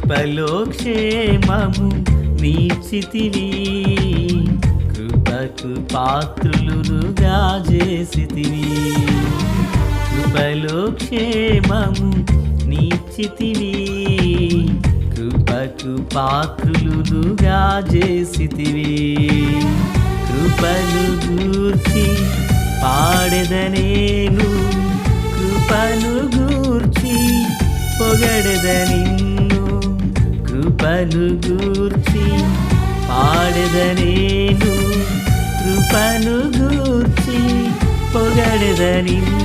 కృపలో క్షేమము నీచితివి, కృపకు పాత్రులుగా చేసితివి. కృపలో క్షేమము నీచితివి, కృపకు పాత్రులుగా చేసితివి. కృపను గూర్చి పాడెదనేను, కృపను గూర్చి పొగడెదనిన్ను. కృపను గూర్చి పాడెదనేను, కృపను గూర్చి పొగడెదనిన్ను.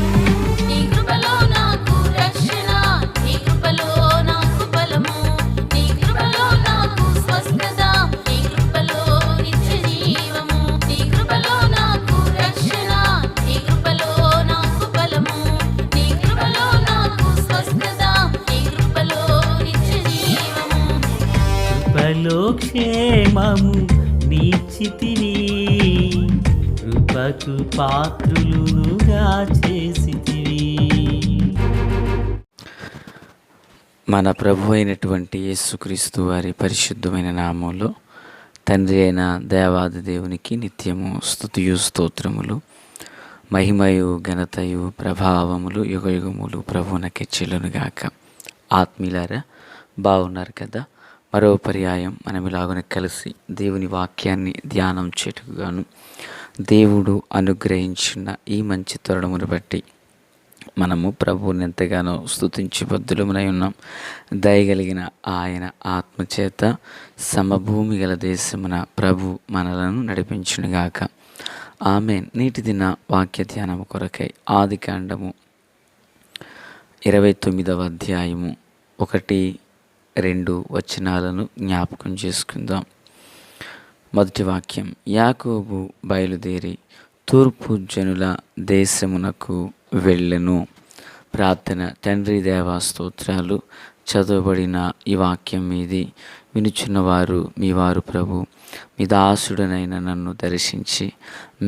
కృపలో క్షేమము నీచితివి, కృపకు పాత్రులుగా చేసితివి. మన ప్రభు అయినటువంటి యేసుక్రీస్తు వారి పరిశుద్ధమైన నామంలో తండ్రి అయిన దేవాది దేవునికి నిత్యము స్తుతియు స్తోత్రములు, మహిమయు ఘనతయు ప్రభావములు యుగయుగములు ప్రభువునకే చెల్లునుగాక. ఆత్మీయులారా, బాగున్నారు కదా? మరో పర్యాయం మనం ఇలాగనే కలిసి దేవుని వాక్యాన్ని ధ్యానం చేటుగాను దేవుడు అనుగ్రహించిన ఈ మంచి తరుణమును బట్టి మనము ప్రభువుని ఎంతగానో స్తుతించి బద్దులమునై ఉన్నాం. దయగలిగిన ఆయన ఆత్మచేత సమభూమి గల దేశమున ప్రభు మనలను నడిపించునుగాక. ఆమేన్. నీటి దిన వాక్య ధ్యానము కొరకై ఆదికాండము 29వ అధ్యాయము 1-2 వచనాలను జ్ఞాపకం చేసుకుందాం. మొదటి వాక్యం, యాకోబు బయలుదేరి తూర్పు జనుల దేశమునకు వెళ్ళెను. ప్రార్థన. తండ్రి దేవా స్తోత్రాలు. చదవబడిన ఈ వాక్యం మీది వినుచున్నవారు మీ వారు ప్రభు, మీ దాసుడనైన నన్ను దర్శించి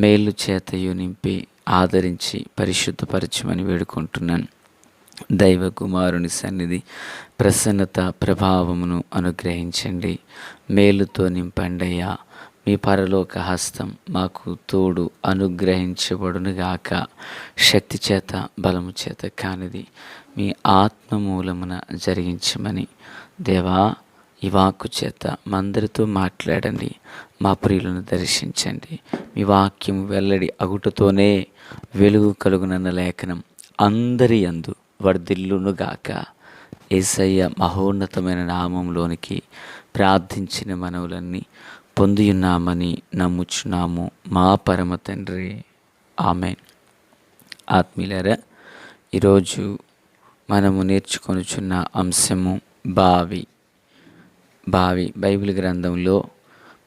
మేలు చేతయు నింపి ఆదరించి పరిశుద్ధపరచమని వేడుకుంటున్నాను. దైవ కుమారుని సన్నిధి ప్రసన్నత ప్రభావమును అనుగ్రహించండి. మేలుతో నింపండయ్యా. మీ పరలోక హస్తం మాకు తోడు అనుగ్రహించబడునుగాక. శక్తి చేత బలము చేత కానిది మీ ఆత్మ మూలమున జరిగించమని దేవా ఈ వాక్కు చేత మందరితో మాట్లాడండి. మా ప్రియులను దర్శించండి. మీ వాక్యం వెల్లడి అగుటతోనే వెలుగు కలుగునన్న లేఖనం అందరి యందు వర్ధిల్లునుగాక. యేసయ్య మహోన్నతమైన నామంలోనికి ప్రార్థించిన మనవులన్నీ పొందియున్నామని నమ్ముచున్నాము మా పరమ తండ్రి. ఆమేన్. ఆత్మీయులారా, ఈరోజు మనము నేర్చుకొనుచున్న అంశము బావి. బైబిల్ గ్రంథంలో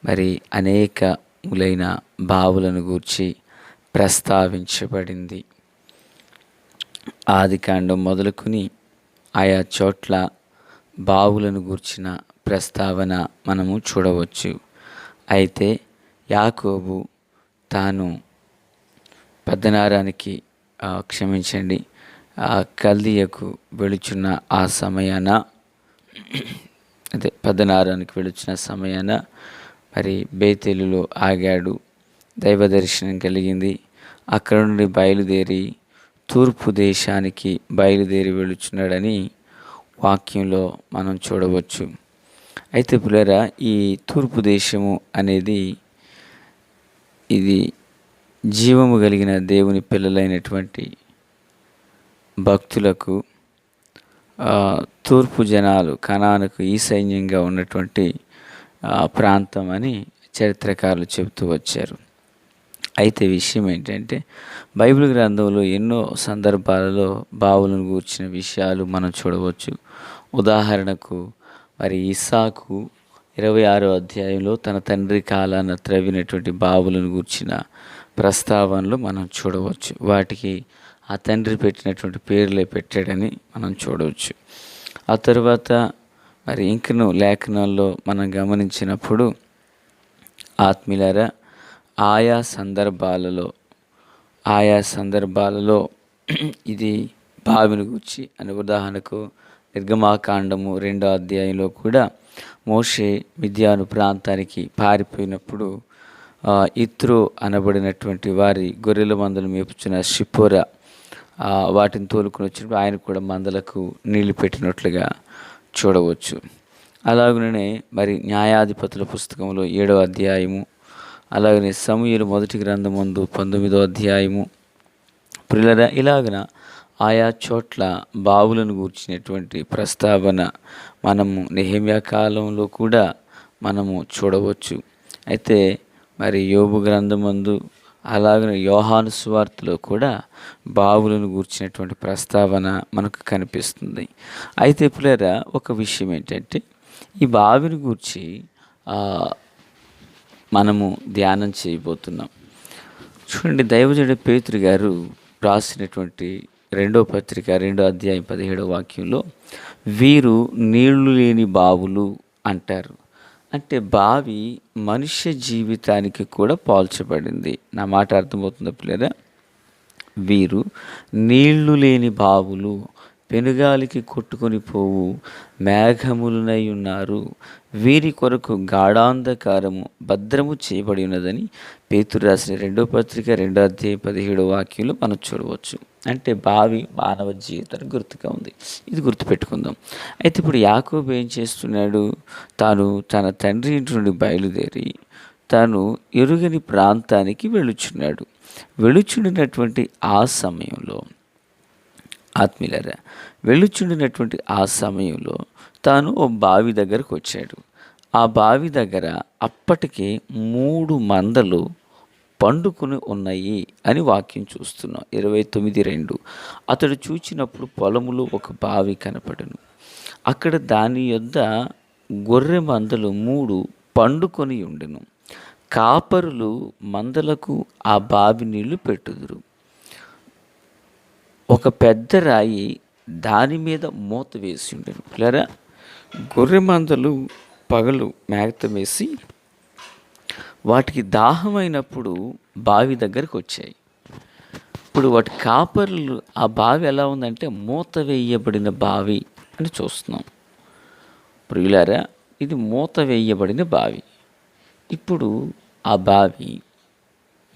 మరి అనేకములైన బావులను గూర్చి ప్రస్తావించబడింది. ఆదికాండం మొదలుకొని ఆయా చోట్ల బావులను గూర్చిన ప్రస్తావన మనము చూడవచ్చు. అయితే యాకోబు తాను పద్దనారానికి కల్దీయకు వెళుచున్న ఆ సమయాన, పద్దనారానికి వెళుచున్న సమయాన మరి బేతేలులో ఆగాడు. దైవ దర్శనం కలిగింది. అక్కడ నుండి బయలుదేరి తూర్పు దేశానికి బయలుదేరి వెళుచున్నాడని వాక్యంలో మనం చూడవచ్చు. అయితే పిల్లరా, ఈ తూర్పు దేశము అనేది ఇది జీవము కలిగిన దేవుని పిల్లలైనటువంటి భక్తులకు, తూర్పు జనాలు కనానుకు ఈ సైన్యంగా ఉన్నటువంటి ప్రాంతం అని చరిత్రకారులు చెబుతూ వచ్చారు. అయితే విషయం ఏంటంటే, బైబిల్ గ్రంథంలో ఎన్నో సందర్భాలలో బావులను గూర్చిన విషయాలు మనం చూడవచ్చు. ఉదాహరణకు మరి ఇస్సాకు 26వ అధ్యాయంలో తన తండ్రి కాలాన త్రవ్వినటువంటి బావులను గూర్చిన ప్రస్తావనలు మనం చూడవచ్చు. వాటికి ఆ తండ్రి పెట్టినటువంటి పేర్లే పెట్టాడని మనం చూడవచ్చు. ఆ తర్వాత మరి ఇంకను లేఖనాల్లో మనం గమనించినప్పుడు ఆత్మీయులారా, ఆయా సందర్భాలలో ఇది బావిని గూర్చి అని, ఉదాహరణకు నిర్గమాకాండము 2వ అధ్యాయంలో కూడా మోషే మిద్యాను ప్రాంతానికి పారిపోయినప్పుడు ఇత్రో అనబడినటువంటి వారి గొర్రెల మందలు మేపుచున్న షిప్పోరా వాటిని తోలుకొని వచ్చినప్పుడు ఆయన కూడా మందలకు నీళ్లు పెట్టినట్లుగా చూడవచ్చు. అలాగనే మరి న్యాయాధిపతుల పుస్తకంలో 7వ అధ్యాయము, అలాగనే సమూయేలు మొదటి గ్రంథమందు 19వ అధ్యాయము, ప్రియులారా ఇలాగన ఆయా చోట్ల బావులను గూర్చినటువంటి ప్రస్తావన మనము నెహెమ్యా కాలంలో కూడా మనము చూడవచ్చు. అయితే మరి యోబు గ్రంథమందు అలాగనే యోహాను సువార్తలో కూడా బావులను గూర్చినటువంటి ప్రస్తావన మనకు కనిపిస్తుంది. అయితే ప్రియులారా ఒక విషయం ఏంటంటే ఈ బావిని గూర్చి మనము ధ్యానం చేయబోతున్నాం. చూడండి, దైవజనుడు పేతురు గారు రాసినటువంటి 2వ పత్రిక 2వ అధ్యాయం 17వ వాక్యంలో వీరు నీళ్లు లేని బావులు అంటారు. అంటే బావి మనుష్య జీవితానికి కూడా పోల్చబడింది. నా మాట అర్థమవుతుందా పిల్లరా? వీరు నీళ్లు లేని బావులు, పెనుగాలికి కొట్టుకొని పోవు మేఘములనై ఉన్నారు. వీరి కొరకు గాఢాంధకారము భద్రము చేయబడి ఉన్నదని పేతురు రాసిన 2వ పత్రిక 2వ అధ్యాయం 17వ వాక్యంలో మనం చూడవచ్చు. అంటే బావి మానవ జీవితానికి గుర్తుగా ఉంది. ఇది గుర్తుపెట్టుకుందాం. అయితే ఇప్పుడు యాకోబు ఏం చేస్తున్నాడు? తాను తన తండ్రి ఇంటి నుండి బయలుదేరి తాను ఎరుగని ప్రాంతానికి వెళుచున్నాడు. వెళుచుండినటువంటి ఆ సమయంలో ఆత్మీయులారా, వెళ్ళుచుండినటువంటి ఆ సమయంలో తాను ఓ బావి దగ్గరకు వచ్చాడు. ఆ బావి దగ్గర అప్పటికే 3 మందలు పండుకొని ఉన్నాయి అని వాక్యం చూస్తున్నాం. 29:2 అతడు చూచినప్పుడు పొలములో ఒక బావి కనపడను. అక్కడ దాని యొద్ద గొర్రె మందలు 3 పండుకొని ఉండెను. కాపరులు మందలకు ఆ బావి నీళ్లు పెట్టుదురు. ఒక పెద్ద రాయి దాని మీద మూత వేసి ఉండెను. పిల్లరా, గొర్రె మందలు పగలు మేగతం వేసి వాటికి దాహమైనప్పుడు బావి దగ్గరకు వచ్చాయి. ఇప్పుడు వాటి కాపర్లు ఆ బావి ఎలా ఉందంటే మూత వేయబడిన బావి అని చూస్తున్నాం. ప్రియులారా, ఇది మూత వేయబడిన బావి. ఇప్పుడు ఆ బావి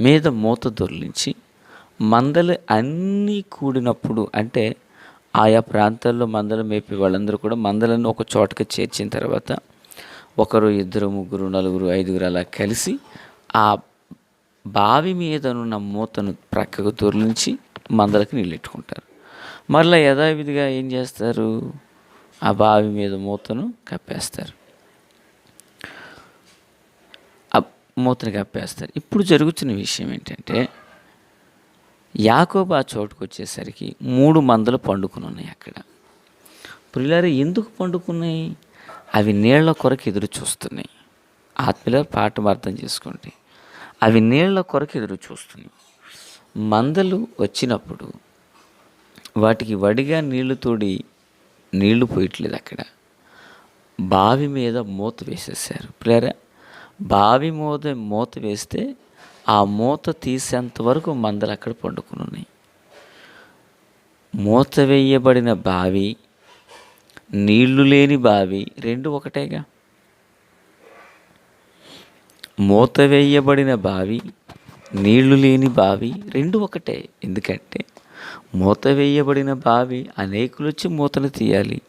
మీద మూత దొర్లించి మందలు అన్నీ కూడినప్పుడు, అంటే ఆయా ప్రాంతాల్లో మందలు మేపే వాళ్ళందరూ కూడా మందలను ఒక చోటకి చేర్చిన తర్వాత 1, 2, 3, 4, 5 అలా కలిసి ఆ బావి మీద ఉన్న మూతను ప్రక్కకు దొర్లించి మందలకు నీళ్ళెట్టుకుంటారు. మరలా యథావిధిగా ఏం చేస్తారు? ఆ బావి మీద మూతను కప్పేస్తారు. ఆ మూతను కప్పేస్తారు. ఇప్పుడు జరుగుతున్న విషయం ఏంటంటే యాకోబు ఆ చోటుకు వచ్చేసరికి 3 మందలు పండుకుని ఉన్నాయి అక్కడ. ప్రియులారా, ఎందుకు పండుకున్నాయి? అవి నీళ్ల కొరకు ఎదురు చూస్తున్నాయి. ఆత్మీయుల పాఠం అర్థం చేసుకోండి. అవి నీళ్ల కొరకు ఎదురు చూస్తున్నాయి. మందలు వచ్చినప్పుడు వాటికి వడిగా నీళ్లు తోడి నీళ్లు పోయట్లేదు. అక్కడ బావి మీద మూత వేసేసారు. ప్రియులారా, బావి మూత వేస్తే ఆ మూత తీసేంత వరకు మందలు అక్కడ పండుకుని ఉన్నాయి. మూత వేయబడిన బావి, నీళ్లు లేని బావి 2 ఒకటేగా. మూత వేయబడిన బావి, నీళ్లు లేని బావి 2 ఒకటే. ఎందుకంటే మూత వేయబడిన బావి అనేకులు వచ్చి మూతను తీయాలి.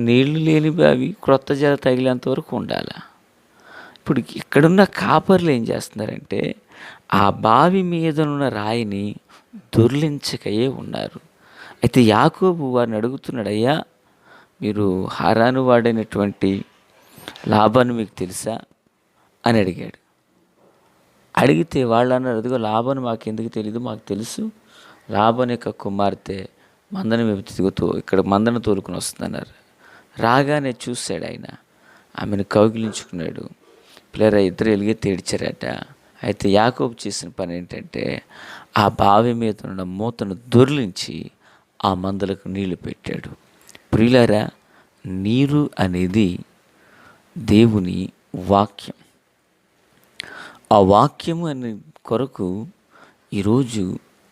నీళ్లు లేని బావి క్రొత్త జల తగిలేంత వరకు ఉండాలి. ఇప్పుడు ఇక్కడున్న కాపర్లు ఏం చేస్తున్నారంటే ఆ బావి మీదనున్న రాయిని దొర్లించకయే ఉన్నారు. అయితే యాకోబు వారిని అడుగుతున్నాడు, అయ్యా, మీరు హారాను వాడైనటువంటి లాబాను మీకు తెలుసా అని అడిగాడు. అడిగితే వాళ్ళు అన్నారు, అదిగో లాబాను మాకు ఎందుకు తెలీదు, మాకు తెలుసు. లాబాను యొక్క కుమార్తె మందను వెతుకుతూ ఇక్కడ మందను తోలుకుని వస్తుందన్నారు. రాగానే చూశాడు ఆయన, ఆమెను కౌగిలించుకున్నాడు. పిల్లరా, ఇద్దరు ఎలుగెత్తి ఏడ్చారట. అయితే యాకోబు చేసిన పని ఏంటంటే ఆ బావి మీద ఉన్న మూతను దొర్లించి ఆ మందలకు నీళ్లు పెట్టాడు. ప్రియులారా, నీరు అనేది దేవుని వాక్యం. ఆ వాక్యము అనే కొరకు ఈరోజు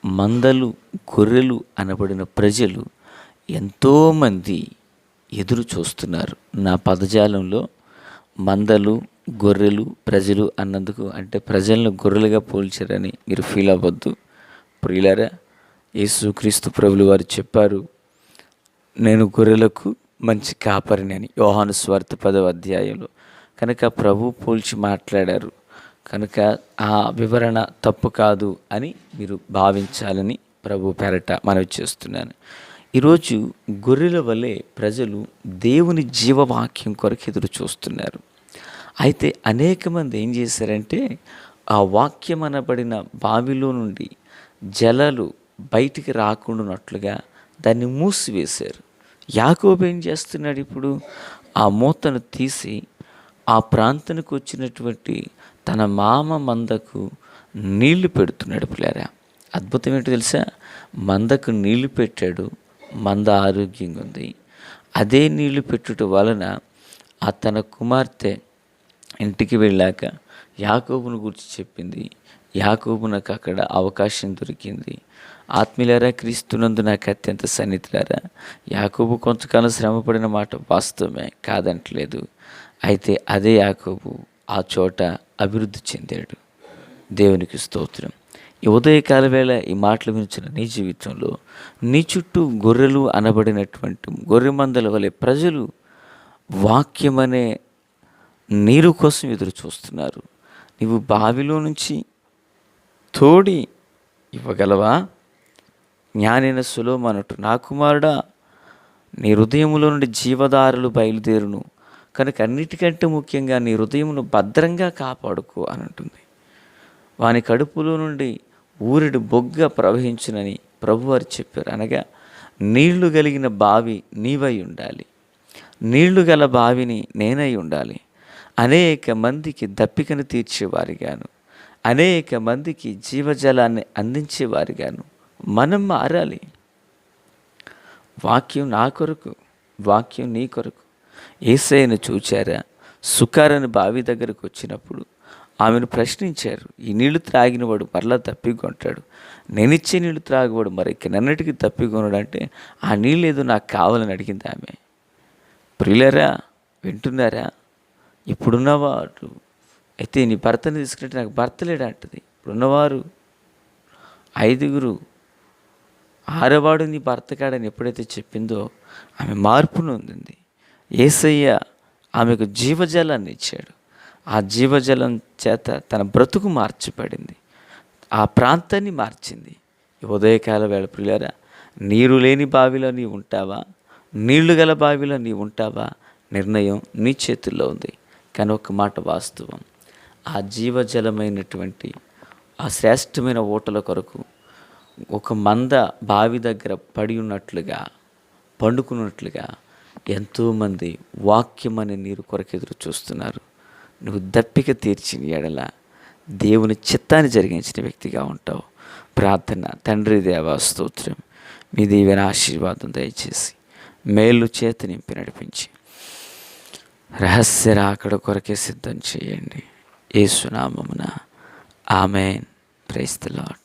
మందలు, గొర్రెలు అనబడిన ప్రజలు ఎంతోమంది ఎదురు చూస్తున్నారు. నా పదజాలంలో మందలు, గొర్రెలు, ప్రజలు అన్నందుకు అంటే ప్రజలను గొర్రెలుగా పోల్చారని మీరు ఫీల్ అవ్వద్దు. ప్రియులారా, యేసుక్రీస్తు ప్రభులు వారు చెప్పారు, నేను గొర్రెలకు మంచి కాపరిని అని, యోహాను సువార్త 10వ అధ్యాయంలో. కనుక ప్రభు పోల్చి మాట్లాడారు కనుక ఆ వివరణ తప్పు కాదు అని మీరు భావించాలని ప్రభు పేరట మనవి చేస్తున్నాను. ఈరోజు గొర్రెల వలె ప్రజలు దేవుని జీవవాక్యం కొరకు ఎదురు చూస్తున్నారు. అయితే అనేక మంది ఏం చేశారంటే ఆ వాక్యం అనబడిన బావిలో నుండి జలాలు బయటికి రాకుండానట్లుగా దాన్ని మూసివేశారు. యాకోబు ఏం చేస్తున్నాడు ఇప్పుడు? ఆ మూతను తీసి ఆ ప్రాంతానికి వచ్చినటువంటి తన మామ మందకు నీళ్లు పెడుతున్నాడు. పిల్లారా, అద్భుతం ఏంటో తెలుసా? మందకు నీళ్లు పెట్టాడు, మంద ఆరోగ్యంగా ఉంది. అదే నీళ్లు పెట్టుట వలన ఆ తన కుమార్తె ఇంటికి వెళ్ళాక యాకోబును గురించి చెప్పింది. యాకోబు నాకు అక్కడ అవకాశం దొరికింది. ఆత్మీయులారా, క్రీస్తునందు నాకు అత్యంత సన్నిహితులారా, యాకోబు కొంతకాలం శ్రమపడిన మాట వాస్తవమే, కాదంటలేదు. అయితే అదే యాకోబు ఆ చోట అభివృద్ధి చెందాడు. దేవునికి స్తోత్రం. ఈ ఉదయకాల వేళ ఈ మాటలు వినిచిన నీ జీవితంలో నీ చుట్టూ గొర్రెలు అనబడినటువంటి గొర్రె మందల వలె ప్రజలు వాక్యమనే నీరు కోసం ఎదురు చూస్తున్నారు. నీవు బావిలో నుంచి తోడి ఇవ్వగలవా? జ్ఞానైన సొలొమోను, నా కుమారుడా, నీ హృదయములో నుండి జీవధారలు బయలుదేరును కనుక అన్నిటికంటే ముఖ్యంగా నీ హృదయమును భద్రంగా కాపాడుకో అని అంటుంది. వాని కడుపులో నుండి ఊరిడి బొగ్గ ప్రవహించునని ప్రభువారు చెప్పారు. అనగా నీళ్లు కలిగిన బావి నీవై ఉండాలి, నీళ్లు గల బావిని నేనై ఉండాలి. అనేక మందికి దప్పికను తీర్చేవారిగాను, అనేక మందికి జీవజలాన్ని అందించేవారిగాను మనం మారాలి. వాక్యం నా కొరకు, వాక్యం నీ కొరకు. యేసయ్యను చూచారా? సుకారని బావి దగ్గరకు వచ్చినప్పుడు ఆమెను ప్రశ్నించారు, ఈ నీళ్లు త్రాగినవాడు మరలా తప్పికొంటాడు, నేనిచ్చే నీళ్లు త్రాగవాడు మరెక్కనన్నిటికీ తప్పికొనడు అంటే ఆ నీళ్ళు ఏదో నాకు కావాలని అడిగింది ఆమె. ప్రియులారా, వింటున్నారా? ఇప్పుడున్నవారు అయితే నీ భర్తని తీసుకుంటే నాకు భర్త లేడా అంటది. ఇప్పుడున్నవారు 5 6వాడు నీ భర్త కాడని ఎప్పుడైతే చెప్పిందో ఆమె మార్పు నొందింది. యేసయ్య ఆమెకు జీవజలాన్ని ఇచ్చాడు. ఆ జీవజలం చేత తన బ్రతుకు మార్చబడింది, ఆ ప్రాంతాన్ని మార్చింది. ఈ ఉదయకాల వేళ ప్రియులారా, నీరు లేని బావిలో నీవు ఉంటావా? నీళ్లు గల బావిలో నీవు ఉంటావా? నిర్ణయం నీ చేతుల్లో ఉంది. కానీ ఒక మాట వాస్తవం, ఆ జీవజలమైనటువంటి ఆ శ్రేష్టమైన ఊటల కొరకు ఒక మంద బావి దగ్గర పడి ఉన్నట్లుగా, పండుకున్నట్లుగా ఎంతోమంది వాక్యం అనే నీరు కొరకు ఎదురు చూస్తున్నారు. నువ్వు దప్పిక తీర్చిన ఎడల దేవుని చిత్తాన్ని జరిగించిన వ్యక్తిగా ఉంటావు. ప్రార్థన. తండ్రి దేవా, స్తోత్రం. మీ దీవెన ఆశీర్వాదం దయచేసి మేలు చేత నింపి నడిపించి రహస్య రాకడ కొరకే సిద్ధం చేయండి. యేసు నామమున ఆమేన్. Praise the lord.